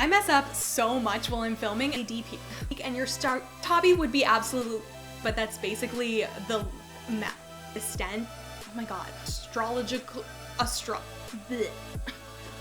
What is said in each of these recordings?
I mess up so much while I'm filming a DP, and your start hobby would be absolute, but that's basically the extent. Oh my god, astrological, bleh.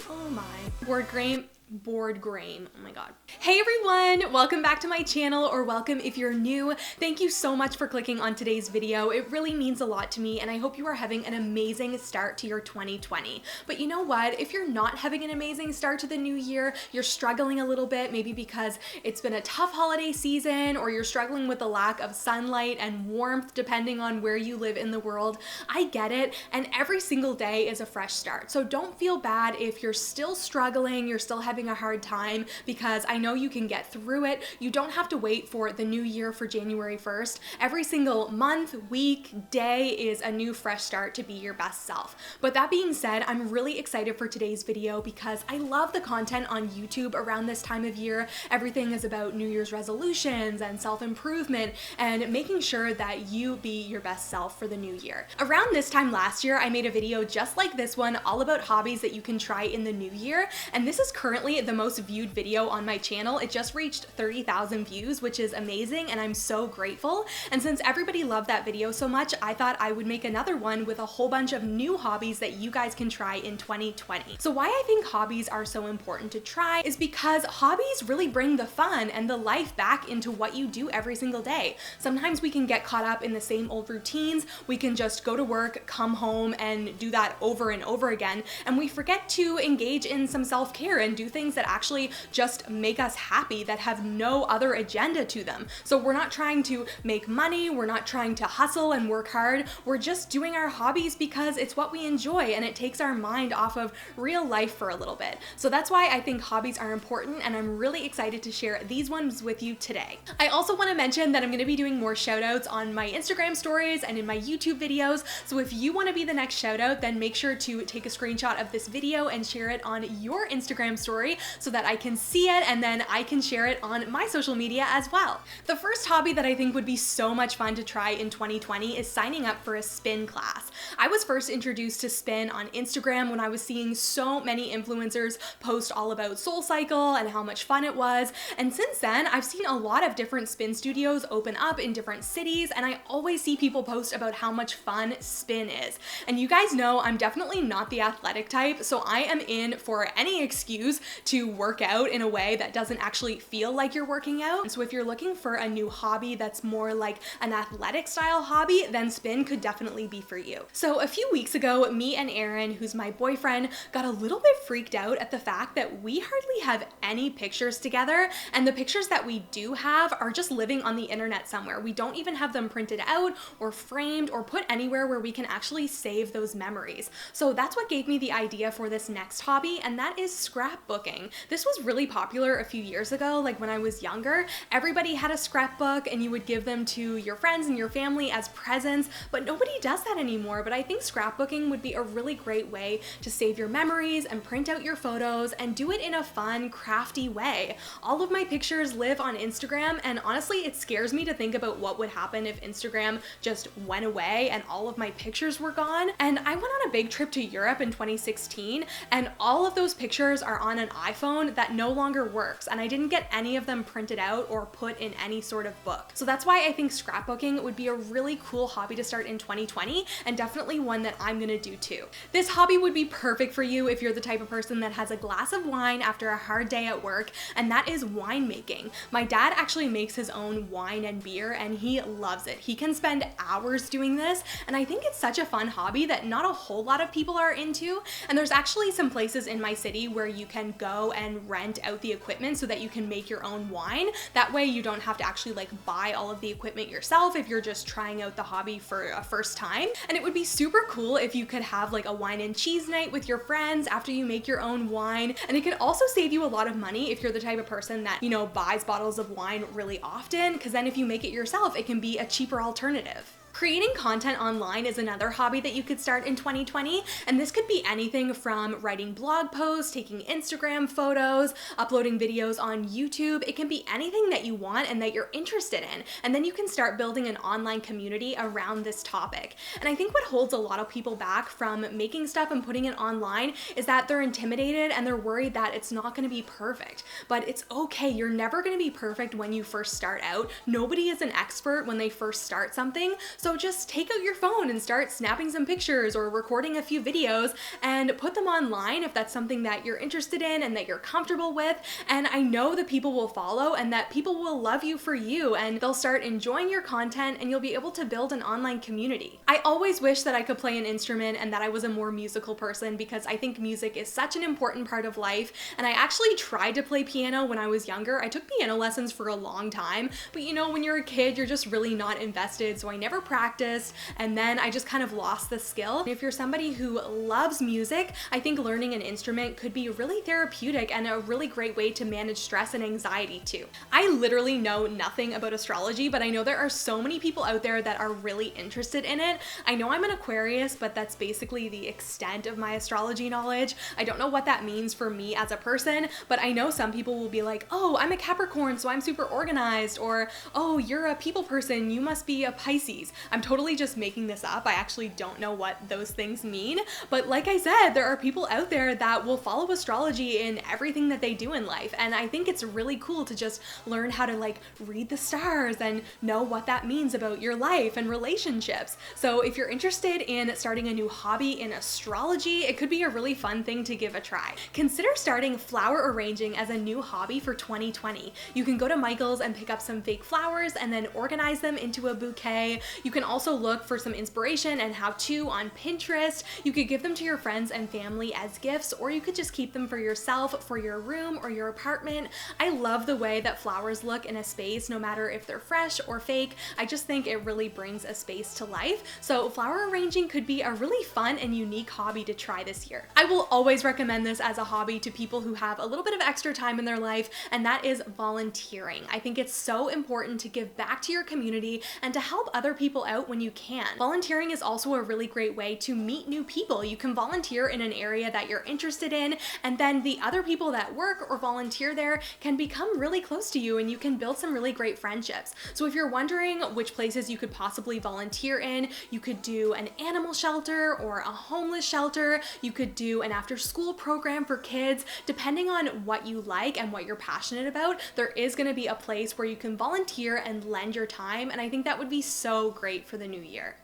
Oh my, board game. Oh my god. Hey everyone, welcome back to my channel, or welcome if you're new. Thank you so much for clicking on today's video. It really means a lot to me, and I hope you are having an amazing start to your 2020. But you know what? If you're not having an amazing start to the new year, you're struggling a little bit, maybe because it's been a tough holiday season, or you're struggling with the lack of sunlight and warmth depending on where you live in the world. I get it, and every single day is a fresh start. So don't feel bad if you're still struggling, you're still having a hard time, because I know you can get through it. You don't have to wait for the new year for January 1st. Every single month, week, day is a new fresh start to be your best self. But that being said, I'm really excited for today's video because I love the content on YouTube around this time of year. Everything is about New Year's resolutions and self-improvement and making sure that you be your best self for the new year. Around this time last year, I made a video just like this one, all about hobbies that you can try in the new year, and this is currently the most viewed video on my channel. It just reached 30,000 views, which is amazing, and I'm so grateful. And since everybody loved that video so much, I thought I would make another one with a whole bunch of new hobbies that you guys can try in 2020. So why I think hobbies are so important to try is because hobbies really bring the fun and the life back into what you do every single day. Sometimes we can get caught up in the same old routines. We can just go to work, come home, and do that over and over again, and we forget to engage in some self-care and do things that actually just make us happy, that have no other agenda to them. So we're not trying to make money, we're not trying to hustle and work hard, we're just doing our hobbies because it's what we enjoy and it takes our mind off of real life for a little bit. So that's why I think hobbies are important, and I'm really excited to share these ones with you today. I also want to mention that I'm going to be doing more shout outs on my Instagram stories and in my YouTube videos. So if you want to be the next shout out, then make sure to take a screenshot of this video and share it on your Instagram story so that I can see it, and then I can share it on my social media as well. The first hobby that I think would be so much fun to try in 2020 is signing up for a spin class. I was first introduced to spin on Instagram when I was seeing so many influencers post all about SoulCycle and how much fun it was, and since then I've seen a lot of different spin studios open up in different cities, and I always see people post about how much fun spin is. And you guys know I'm definitely not the athletic type, so I am in for any excuse to work out in a way that doesn't actually feel like you're working out. So if you're looking for a new hobby that's more like an athletic style hobby, then spin could definitely be for you. So a few weeks ago, me and Aaron, who's my boyfriend, got a little bit freaked out at the fact that we hardly have any pictures together, and the pictures that we do have are just living on the internet somewhere. We don't even have them printed out or framed or put anywhere where we can actually save those memories. So that's what gave me the idea for this next hobby, and that is scrapbooking. This was really popular a few years ago, like when I was younger. Everybody had a scrapbook and you would give them to your friends and your family as presents, but nobody does that anymore. But I think scrapbooking would be a really great way to save your memories and print out your photos and do it in a fun, crafty way. All of my pictures live on Instagram, and honestly, it scares me to think about what would happen if Instagram just went away and all of my pictures were gone. And I went on a big trip to Europe in 2016, and all of those pictures are on an iPhone that no longer works, and I didn't get any of them printed out or put in any sort of book. So that's why I think scrapbooking would be a really cool hobby to start in 2020, and definitely one that I'm gonna do too. This hobby would be perfect for you if you're the type of person that has a glass of wine after a hard day at work, and that is winemaking. My dad actually makes his own wine and beer, and he loves it. He can spend hours doing this, and I think it's such a fun hobby that not a whole lot of people are into, and there's actually some places in my city where you can go and rent out the equipment so that you can make your own wine. That way you don't have to actually like buy all of the equipment yourself if you're just trying out the hobby for a first time. And it would be super cool if you could have like a wine and cheese night with your friends after you make your own wine. And it could also save you a lot of money if you're the type of person that, you know, buys bottles of wine really often, because then if you make it yourself, it can be a cheaper alternative. Creating content online is another hobby that you could start in 2020, and this could be anything from writing blog posts, taking Instagram photos, uploading videos on YouTube. It can be anything that you want and that you're interested in, and then you can start building an online community around this topic. And I think what holds a lot of people back from making stuff and putting it online is that they're intimidated and they're worried that it's not going to be perfect. But it's okay, you're never going to be perfect when you first start out. Nobody is an expert when they first start something, so just take out your phone and start snapping some pictures or recording a few videos and put them online if that's something that you're interested in and that you're comfortable with. And I know that people will follow and that people will love you for you, and they'll start enjoying your content, and you'll be able to build an online community. I always wish that I could play an instrument and that I was a more musical person, because I think music is such an important part of life. And I actually tried to play piano when I was younger. I took piano lessons for a long time, but you know, when you're a kid, you're just really not invested, so I never practiced, and then I just kind of lost the skill. If you're somebody who loves music, I think learning an instrument could be really therapeutic and a really great way to manage stress and anxiety too. I literally know nothing about astrology, but I know there are so many people out there that are really interested in it. I know I'm an Aquarius, but that's basically the extent of my astrology knowledge. I don't know what that means for me as a person, but I know some people will be like, oh, I'm a Capricorn, so I'm super organized, or oh, you're a people person, you must be a Pisces. I'm totally just making this up. I actually don't know what those things mean, but like I said, there are people out there that will follow astrology in everything that they do in life, and I think it's really cool to just learn how to like read the stars and know what that means about your life and relationships. So if you're interested in starting a new hobby in astrology, it could be a really fun thing to give a try. Consider starting flower arranging as a new hobby for 2020. You can go to Michael's and pick up some fake flowers and then organize them into a bouquet. You can also look for some inspiration and how-to on Pinterest. You could give them to your friends and family as gifts, or you could just keep them for yourself, for your room or your apartment. I love the way that flowers look in a space, no matter if they're fresh or fake. I just think it really brings a space to life. So flower arranging could be a really fun and unique hobby to try this year. I will always recommend this as a hobby to people who have a little bit of extra time in their life, and that is volunteering. I think it's so important to give back to your community and to help other people out when you can. Volunteering is also a really great way to meet new people. You can volunteer in an area that you're interested in, and then the other people that work or volunteer there can become really close to you, and you can build some really great friendships. So if you're wondering which places you could possibly volunteer in, you could do an animal shelter or a homeless shelter. You could do an after-school program for kids. Depending on what you like and what you're passionate about, there is going to be a place where you can volunteer and lend your time, and I think that would be so great for the new year.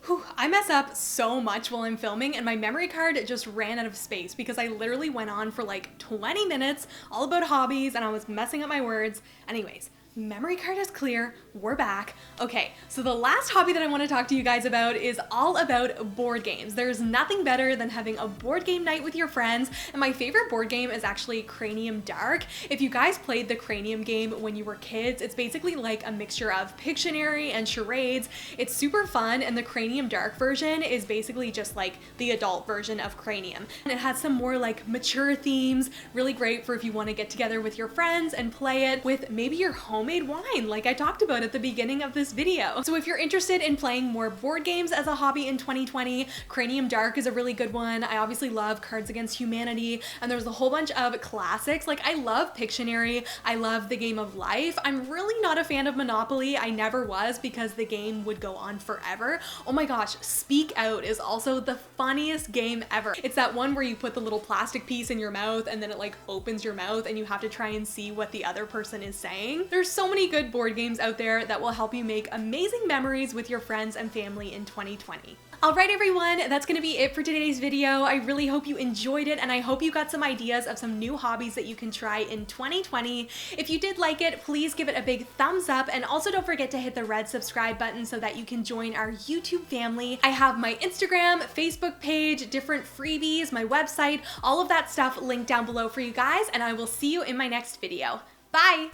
Whew, I mess up so much while I'm filming, and my memory card just ran out of space because I literally went on for like 20 minutes all about hobbies and I was messing up my words. Anyways, memory card is clear, we're back. Okay, so the last hobby that I want to talk to you guys about is all about board games. There's nothing better than having a board game night with your friends, and my favorite board game is actually Cranium Dark. If you guys played the Cranium game when you were kids, it's basically like a mixture of Pictionary and charades. It's super fun, and the Cranium Dark version is basically just like the adult version of Cranium. And it has some more like mature themes, really great for if you want to get together with your friends and play it with maybe your homemade wine like I talked about at the beginning of this video. So if you're interested in playing more board games as a hobby in 2020, Cranium Dark is a really good one. I obviously love Cards Against Humanity, and there's a whole bunch of classics. Like I love Pictionary, I love the Game of Life. I'm really not a fan of Monopoly. I never was, because the game would go on forever. Oh my gosh, Speak Out is also the funniest game ever. It's that one where you put the little plastic piece in your mouth and then it like opens your mouth and you have to try and see what the other person is saying. There's so many good board games out there that will help you make amazing memories with your friends and family in 2020. Alright everyone, that's gonna be it for today's video. I really hope you enjoyed it, and I hope you got some ideas of some new hobbies that you can try in 2020. If you did like it, please give it a big thumbs up, and also don't forget to hit the red subscribe button so that you can join our YouTube family. I have my Instagram, Facebook page, different freebies, my website, all of that stuff linked down below for you guys, and I will see you in my next video. Bye!